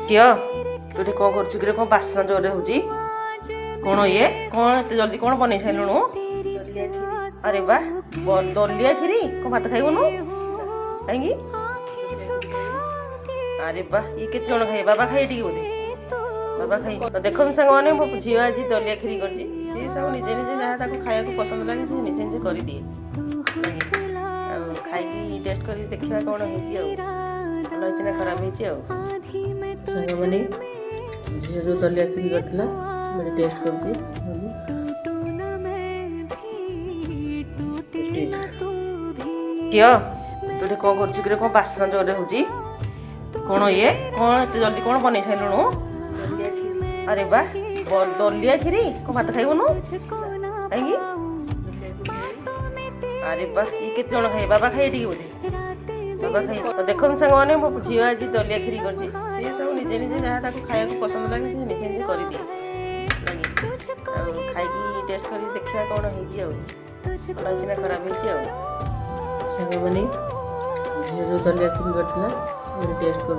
किया तू ये कौन कर कौन बास्ना जोरे हो कौन ये कौन एत जल्दी कौन बन सारू अरे वाह दलिया खीरी कौन भात खाइबुनु कहीं अरे वाह ये केत जन खाइ बाबा खाइ बोधे बाबा खाइ तो देख सांग मैंने मो झी आज दलिया खीरी कर सब निजे निजे जहाँ खाया पसंद लगे से निजे निजे कर दिए खाई टेस्ट कर देखा कौन होती ना खराब होती सांग मैंने झील जो दलिया खीरी करता मैंने टेस्ट कर किया तू ये कौन कर कौन बास्ना जोरे हो कौन ये कौन एत जल्दी कौन बन सारू अरे वाह दलिया खीरी कौन भात खाइबुनु कहीं अरे वाह ये केत जन खाइ बाबा खाइ बोधे बाबा खाइ तो देख सांग मैंने मो झी आज दलिया खीरी कर सब निजे निजे जहाँ खाया पसंद लगे से निजे निजे कर दिए खाई टेस्ट कर देखा कौन होती ना खराब होती सांग मैंने झील जो दलिया खीरी करता मैंने टेस्ट कर